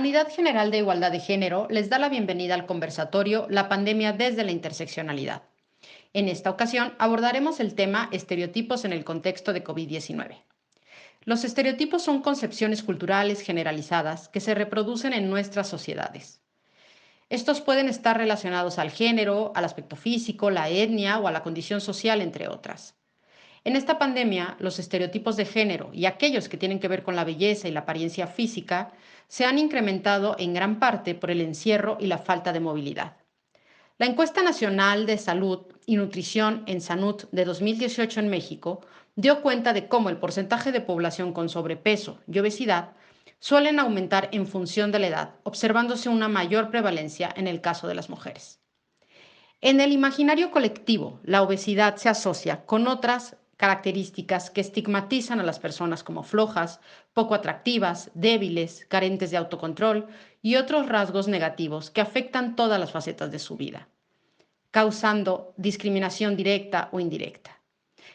Unidad General de Igualdad de Género les da la bienvenida al conversatorio La pandemia desde la interseccionalidad. En esta ocasión abordaremos el tema estereotipos en el contexto de COVID-19. Los estereotipos son concepciones culturales generalizadas que se reproducen en nuestras sociedades. Estos pueden estar relacionados al género, al aspecto físico, la etnia o a la condición social, entre otras. En esta pandemia, los estereotipos de género y aquellos que tienen que ver con la belleza y la apariencia física se han incrementado en gran parte por el encierro y la falta de movilidad. La encuesta nacional de salud y nutrición en SANUT de 2018 en México dio cuenta de cómo el porcentaje de población con sobrepeso y obesidad suelen aumentar en función de la edad, observándose una mayor prevalencia en el caso de las mujeres. En el imaginario colectivo, la obesidad se asocia con otras características que estigmatizan a las personas como flojas, poco atractivas, débiles, carentes de autocontrol y otros rasgos negativos que afectan todas las facetas de su vida, causando discriminación directa o indirecta.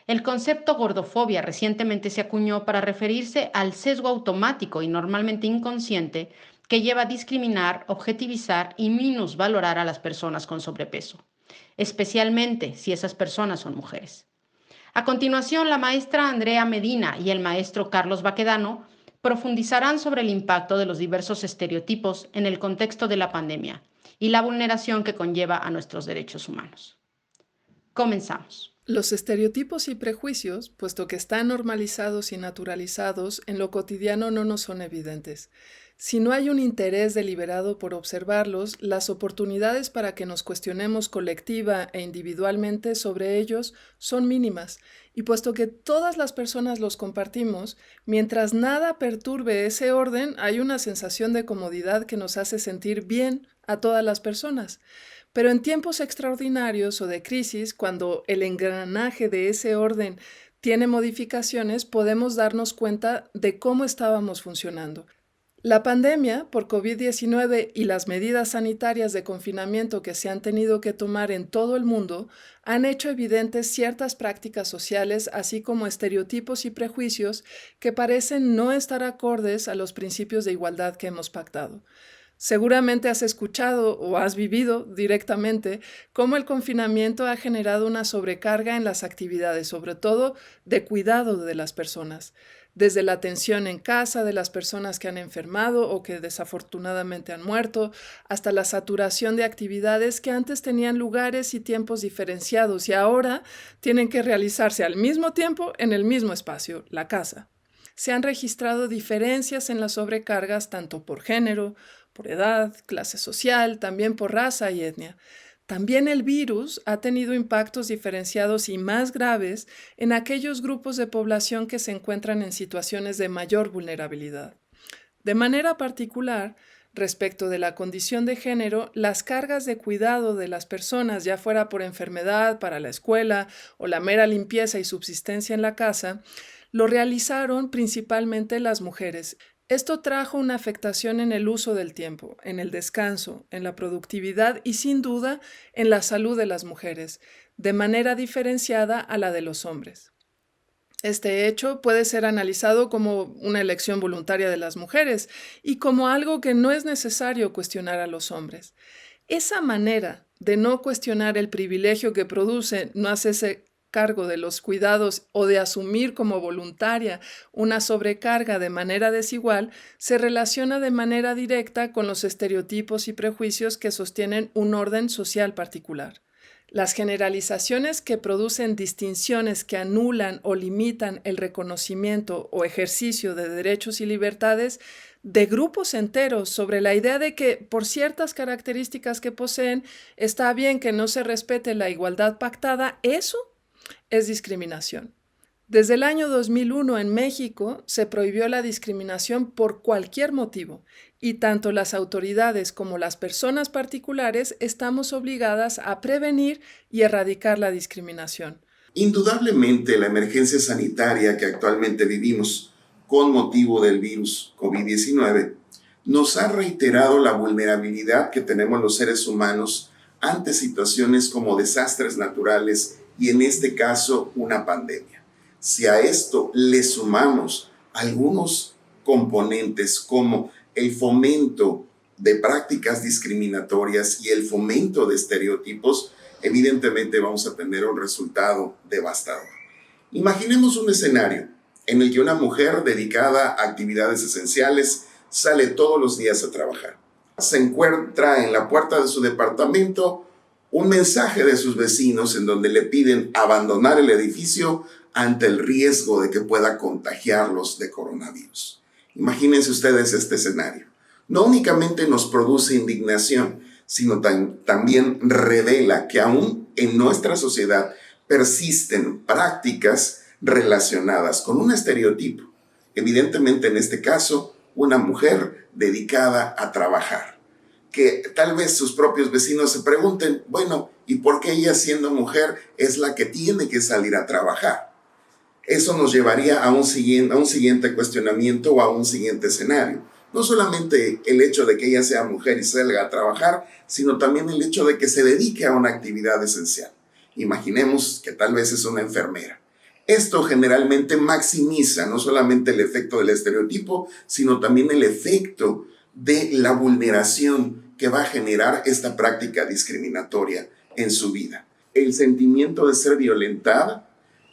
El concepto gordofobia recientemente se acuñó para referirse al sesgo automático y normalmente inconsciente que lleva a discriminar, objetivizar y minusvalorar a las personas con sobrepeso, especialmente si esas personas son mujeres. A continuación, la maestra Andrea Medina y el maestro Carlos Baquedano profundizarán sobre el impacto de los diversos estereotipos en el contexto de la pandemia y la vulneración que conlleva a nuestros derechos humanos. Comenzamos. Los estereotipos y prejuicios, puesto que están normalizados y naturalizados, en lo cotidiano no nos son evidentes. Si no hay un interés deliberado por observarlos, las oportunidades para que nos cuestionemos colectiva e individualmente sobre ellos son mínimas, y puesto que todas las personas los compartimos, mientras nada perturbe ese orden, hay una sensación de comodidad que nos hace sentir bien a todas las personas. Pero en tiempos extraordinarios o de crisis, cuando el engranaje de ese orden tiene modificaciones, podemos darnos cuenta de cómo estábamos funcionando. La pandemia por COVID-19 y las medidas sanitarias de confinamiento que se han tenido que tomar en todo el mundo han hecho evidentes ciertas prácticas sociales, así como estereotipos y prejuicios que parecen no estar acordes a los principios de igualdad que hemos pactado. Seguramente has escuchado o has vivido directamente cómo el confinamiento ha generado una sobrecarga en las actividades, sobre todo de cuidado de las personas, desde la atención en casa de las personas que han enfermado o que desafortunadamente han muerto, hasta la saturación de actividades que antes tenían lugares y tiempos diferenciados y ahora tienen que realizarse al mismo tiempo en el mismo espacio, la casa. Se han registrado diferencias en las sobrecargas tanto por género, por edad, clase social, también por raza y etnia. También el virus ha tenido impactos diferenciados y más graves en aquellos grupos de población que se encuentran en situaciones de mayor vulnerabilidad. De manera particular, respecto de la condición de género, las cargas de cuidado de las personas, ya fuera por enfermedad, para la escuela o la mera limpieza y subsistencia en la casa, lo realizaron principalmente las mujeres. Esto trajo una afectación en el uso del tiempo, en el descanso, en la productividad y sin duda en la salud de las mujeres, de manera diferenciada a la de los hombres. Este hecho puede ser analizado como una elección voluntaria de las mujeres y como algo que no es necesario cuestionar a los hombres. Esa manera de no cuestionar el privilegio que produce no hacerse cargo de los cuidados o de asumir como voluntaria una sobrecarga de manera desigual, se relaciona de manera directa con los estereotipos y prejuicios que sostienen un orden social particular. Las generalizaciones que producen distinciones que anulan o limitan el reconocimiento o ejercicio de derechos y libertades de grupos enteros sobre la idea de que por ciertas características que poseen está bien que no se respete la igualdad pactada, eso es discriminación. Desde el año 2001 en México se prohibió la discriminación por cualquier motivo y tanto las autoridades como las personas particulares estamos obligadas a prevenir y erradicar la discriminación. Indudablemente, la emergencia sanitaria que actualmente vivimos con motivo del virus COVID-19 nos ha reiterado la vulnerabilidad que tenemos los seres humanos ante situaciones como desastres naturales y en este caso una pandemia. Si a esto le sumamos algunos componentes como el fomento de prácticas discriminatorias y el fomento de estereotipos, evidentemente vamos a tener un resultado devastador. Imaginemos un escenario en el que una mujer dedicada a actividades esenciales sale todos los días a trabajar. Se encuentra en la puerta de su departamento un mensaje de sus vecinos en donde le piden abandonar el edificio ante el riesgo de que pueda contagiarlos de coronavirus. Imagínense ustedes este escenario. No únicamente nos produce indignación, sino también revela que aún en nuestra sociedad persisten prácticas relacionadas con un estereotipo. Evidentemente, en este caso, una mujer dedicada a trabajar. Que tal vez sus propios vecinos se pregunten, bueno, ¿y por qué ella siendo mujer es la que tiene que salir a trabajar? Eso nos llevaría a un siguiente cuestionamiento o a un siguiente escenario. No solamente el hecho de que ella sea mujer y salga a trabajar, sino también el hecho de que se dedique a una actividad esencial. Imaginemos que tal vez es una enfermera. Esto generalmente maximiza no solamente el efecto del estereotipo, sino también el efecto de la vulneración que va a generar esta práctica discriminatoria en su vida. El sentimiento de ser violentada,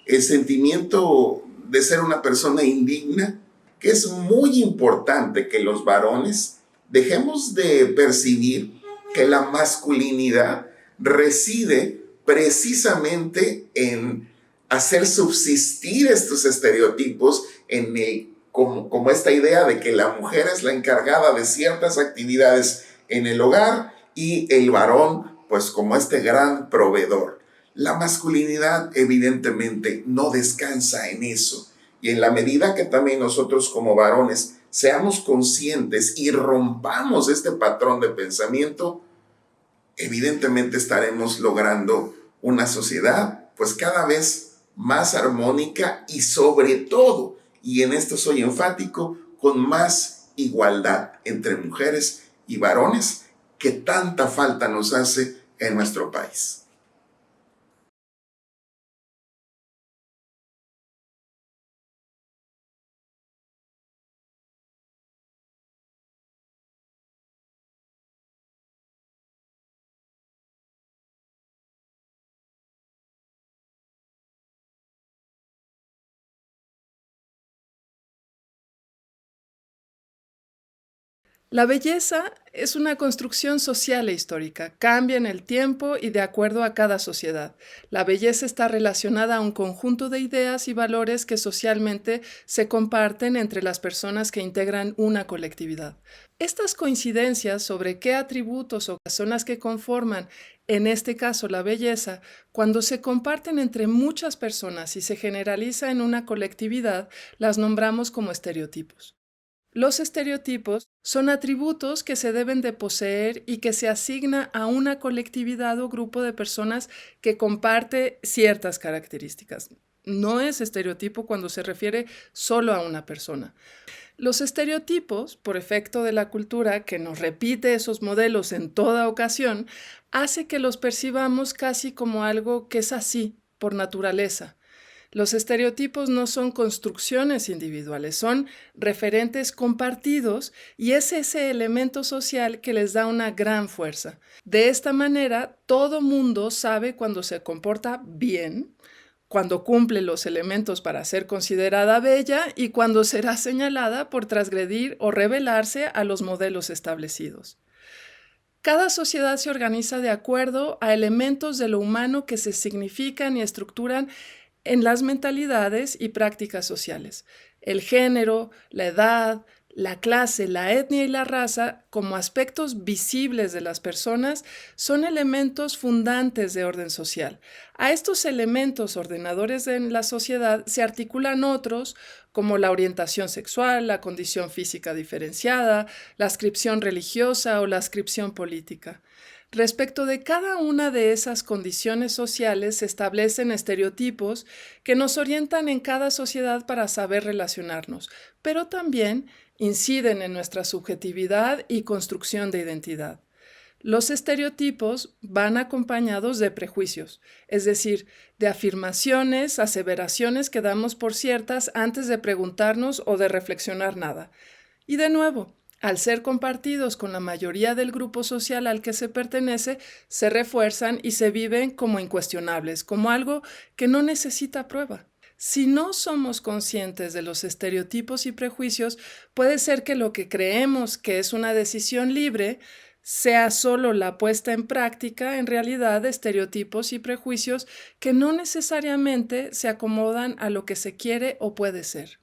el sentimiento de ser una persona indigna, que es muy importante que los varones dejemos de percibir que la masculinidad reside precisamente en hacer subsistir estos estereotipos como esta idea de que la mujer es la encargada de ciertas actividades en el hogar y el varón pues como este gran proveedor. La masculinidad evidentemente no descansa en eso. Y en la medida que también nosotros como varones seamos conscientes y rompamos este patrón de pensamiento, evidentemente estaremos logrando una sociedad pues cada vez más armónica y sobre todo, y en esto soy enfático, con más igualdad entre mujeres y varones que tanta falta nos hace en nuestro país. La belleza es una construcción social e histórica, cambia en el tiempo y de acuerdo a cada sociedad. La belleza está relacionada a un conjunto de ideas y valores que socialmente se comparten entre las personas que integran una colectividad. Estas coincidencias sobre qué atributos o son las que conforman, en este caso la belleza, cuando se comparten entre muchas personas y se generaliza en una colectividad, las nombramos como estereotipos. Los estereotipos son atributos que se deben de poseer y que se asigna a una colectividad o grupo de personas que comparte ciertas características. No es estereotipo cuando se refiere solo a una persona. Los estereotipos, por efecto de la cultura que nos repite esos modelos en toda ocasión, hace que los percibamos casi como algo que es así, por naturaleza. Los estereotipos no son construcciones individuales, son referentes compartidos y es ese elemento social que les da una gran fuerza. De esta manera, todo mundo sabe cuando se comporta bien, cuando cumple los elementos para ser considerada bella y cuando será señalada por transgredir o rebelarse a los modelos establecidos. Cada sociedad se organiza de acuerdo a elementos de lo humano que se significan y estructuran en las mentalidades y prácticas sociales. El género, la edad, la clase, la etnia y la raza, como aspectos visibles de las personas, son elementos fundantes de orden social. A estos elementos ordenadores en la sociedad se articulan otros, como la orientación sexual, la condición física diferenciada, la adscripción religiosa o la adscripción política. Respecto de cada una de esas condiciones sociales se establecen estereotipos que nos orientan en cada sociedad para saber relacionarnos, pero también inciden en nuestra subjetividad y construcción de identidad. Los estereotipos van acompañados de prejuicios, es decir, de afirmaciones, aseveraciones que damos por ciertas antes de preguntarnos o de reflexionar nada. Y de nuevo, Al ser compartidos con la mayoría del grupo social al que se pertenece, se refuerzan y se viven como incuestionables, como algo que no necesita prueba. Si no somos conscientes de los estereotipos y prejuicios, puede ser que lo que creemos que es una decisión libre sea solo la puesta en práctica, en realidad, de estereotipos y prejuicios que no necesariamente se acomodan a lo que se quiere o puede ser.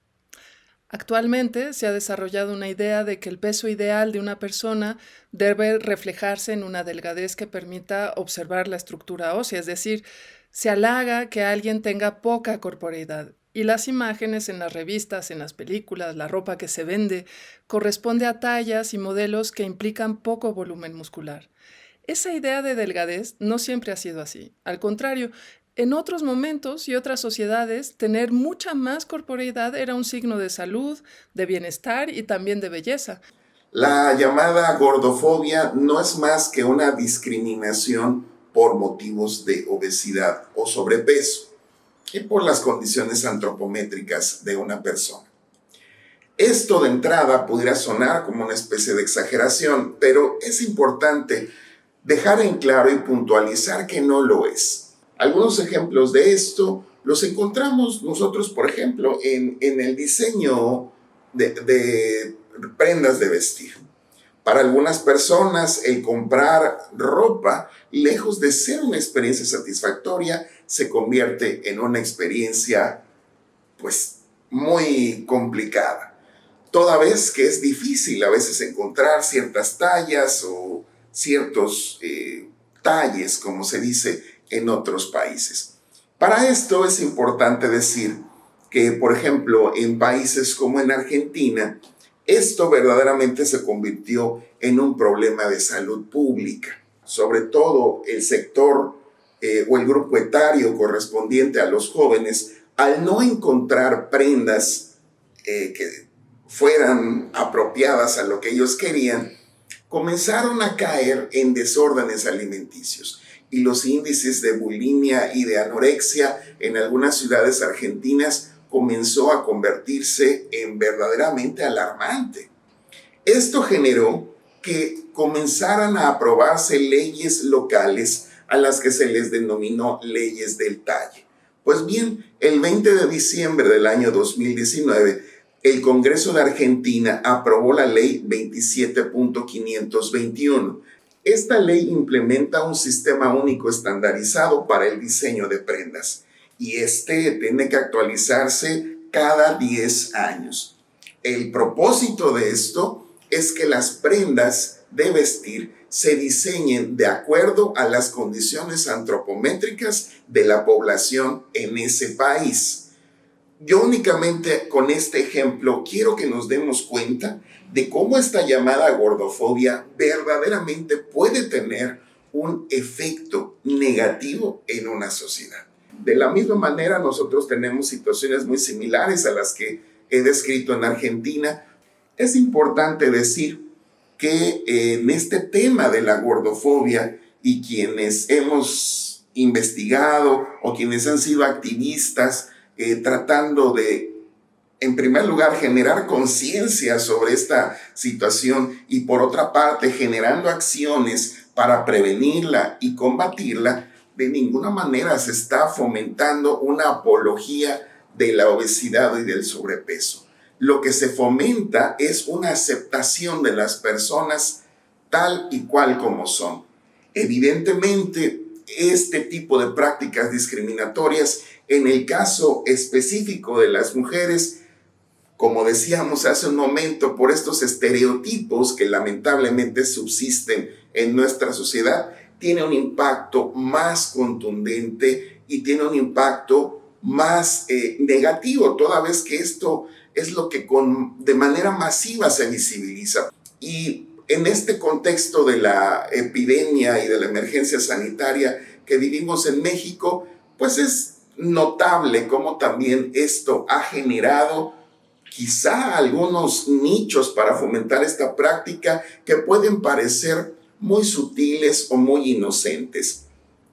Actualmente se ha desarrollado una idea de que el peso ideal de una persona debe reflejarse en una delgadez que permita observar la estructura ósea, es decir, se halaga que alguien tenga poca corporeidad. Y las imágenes en las revistas, en las películas, la ropa que se vende, corresponde a tallas y modelos que implican poco volumen muscular. Esa idea de delgadez no siempre ha sido así. Al contrario, en otros momentos y otras sociedades, tener mucha más corporeidad era un signo de salud, de bienestar y también de belleza. La llamada gordofobia no es más que una discriminación por motivos de obesidad o sobrepeso y por las condiciones antropométricas de una persona. Esto de entrada pudiera sonar como una especie de exageración, pero es importante dejar en claro y puntualizar que no lo es. Algunos ejemplos de esto los encontramos nosotros, por ejemplo, en el diseño de prendas de vestir. Para algunas personas, el comprar ropa, lejos de ser una experiencia satisfactoria, se convierte en una experiencia, pues, muy complicada. Toda vez que es difícil a veces encontrar ciertas tallas o ciertos talles, como se dice en otros países. Para esto es importante decir que, por ejemplo, en países como en Argentina, esto verdaderamente se convirtió en un problema de salud pública. Sobre todo el sector o el grupo etario correspondiente a los jóvenes, al no encontrar prendas que fueran apropiadas a lo que ellos querían, comenzaron a caer en desórdenes alimenticios. Y los índices de bulimia y de anorexia en algunas ciudades argentinas comenzó a convertirse en verdaderamente alarmante. Esto generó que comenzaran a aprobarse leyes locales a las que se les denominó leyes del talle. Pues bien, el 20 de diciembre del año 2019, el Congreso de Argentina aprobó la ley 27.521. Esta ley implementa un sistema único estandarizado para el diseño de prendas y tiene que actualizarse cada 10 años. El propósito de esto es que las prendas de vestir se diseñen de acuerdo a las condiciones antropométricas de la población en ese país. Yo únicamente con este ejemplo quiero que nos demos cuenta de cómo esta llamada gordofobia verdaderamente puede tener un efecto negativo en una sociedad. De la misma manera, nosotros tenemos situaciones muy similares a las que he descrito en Argentina. Es importante decir que en este tema de la gordofobia y quienes hemos investigado o quienes han sido activistas tratando de, en primer lugar, generar conciencia sobre esta situación y, por otra parte, generando acciones para prevenirla y combatirla, de ninguna manera se está fomentando una apología de la obesidad y del sobrepeso. Lo que se fomenta es una aceptación de las personas tal y cual como son. Evidentemente, este tipo de prácticas discriminatorias, en el caso específico de las mujeres, como decíamos hace un momento, por estos estereotipos que lamentablemente subsisten en nuestra sociedad, tiene un impacto más contundente y tiene un impacto más negativo, toda vez que esto es lo que de manera masiva se visibiliza. Y en este contexto de la epidemia y de la emergencia sanitaria que vivimos en México, pues es notable cómo también esto ha generado quizá algunos nichos para fomentar esta práctica que pueden parecer muy sutiles o muy inocentes.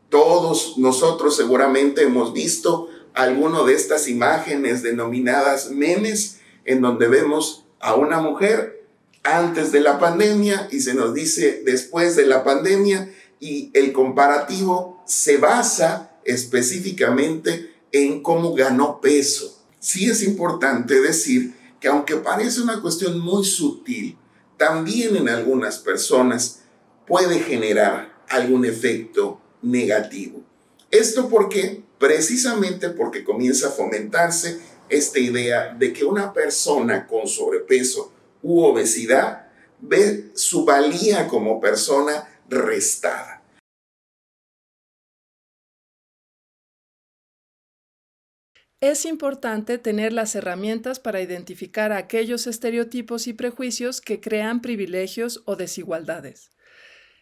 Todos nosotros seguramente hemos visto alguno de estas imágenes denominadas memes, en donde vemos a una mujer antes de la pandemia y se nos dice después de la pandemia, y el comparativo se basa específicamente en cómo ganó peso. Sí es importante decir que aunque parece una cuestión muy sutil, también en algunas personas puede generar algún efecto negativo. ¿Esto por qué? Precisamente porque comienza a fomentarse esta idea de que una persona con sobrepeso u obesidad ve su valía como persona restada. Es importante tener las herramientas para identificar aquellos estereotipos y prejuicios que crean privilegios o desigualdades.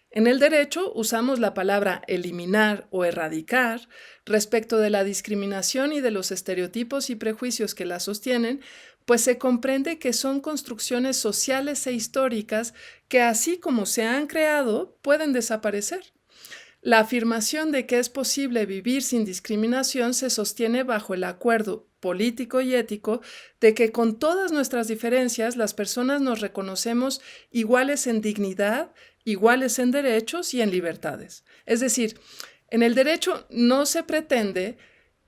En el derecho usamos la palabra eliminar o erradicar respecto de la discriminación y de los estereotipos y prejuicios que la sostienen, pues se comprende que son construcciones sociales e históricas que, así como se han creado, pueden desaparecer. La afirmación de que es posible vivir sin discriminación se sostiene bajo el acuerdo político y ético de que con todas nuestras diferencias las personas nos reconocemos iguales en dignidad, iguales en derechos y en libertades. Es decir, en el derecho no se pretende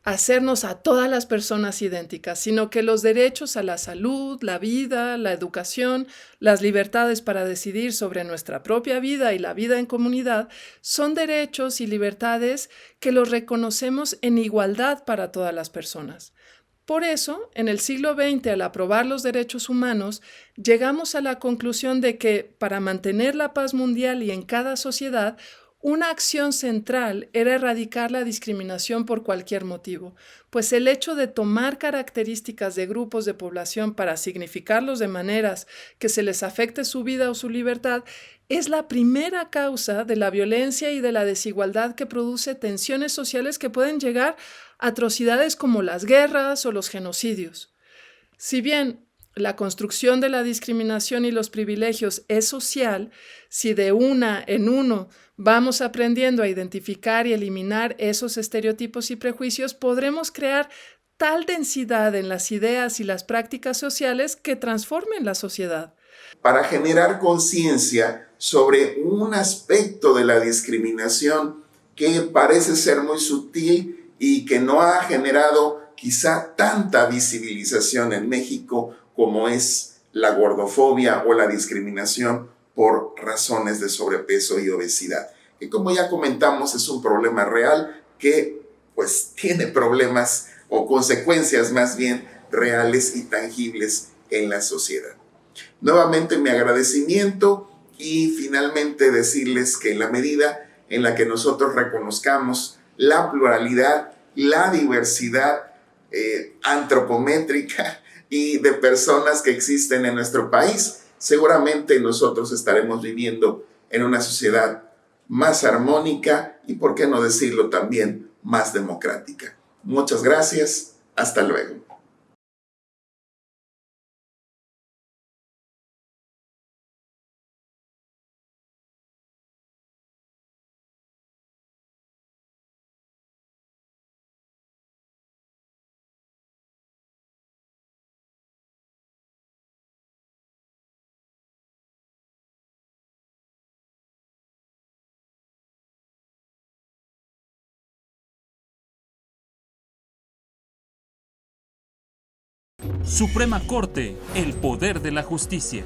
hacernos a todas las personas idénticas, sino que los derechos a la salud, la vida, la educación, las libertades para decidir sobre nuestra propia vida y la vida en comunidad son derechos y libertades que los reconocemos en igualdad para todas las personas. Por eso, en el siglo XX, al aprobar los derechos humanos, llegamos a la conclusión de que, para mantener la paz mundial y en cada sociedad, una acción central era erradicar la discriminación por cualquier motivo, pues el hecho de tomar características de grupos de población para significarlos de maneras que se les afecte su vida o su libertad es la primera causa de la violencia y de la desigualdad que produce tensiones sociales que pueden llegar a atrocidades como las guerras o los genocidios. Si bien la construcción de la discriminación y los privilegios es social, si de una en uno vamos aprendiendo a identificar y eliminar esos estereotipos y prejuicios, podremos crear tal densidad en las ideas y las prácticas sociales que transformen la sociedad. Para generar conciencia sobre un aspecto de la discriminación que parece ser muy sutil y que no ha generado quizá tanta visibilización en México como es la gordofobia o la discriminación por razones de sobrepeso y obesidad. Que como ya comentamos es un problema real que pues tiene problemas o consecuencias más bien reales y tangibles en la sociedad. Nuevamente mi agradecimiento y finalmente decirles que en la medida en la que nosotros reconozcamos la pluralidad, la diversidad antropométrica y de personas que existen en nuestro país, seguramente nosotros estaremos viviendo en una sociedad más armónica y, por qué no decirlo también, más democrática. Muchas gracias. Hasta luego. Suprema Corte, el poder de la justicia.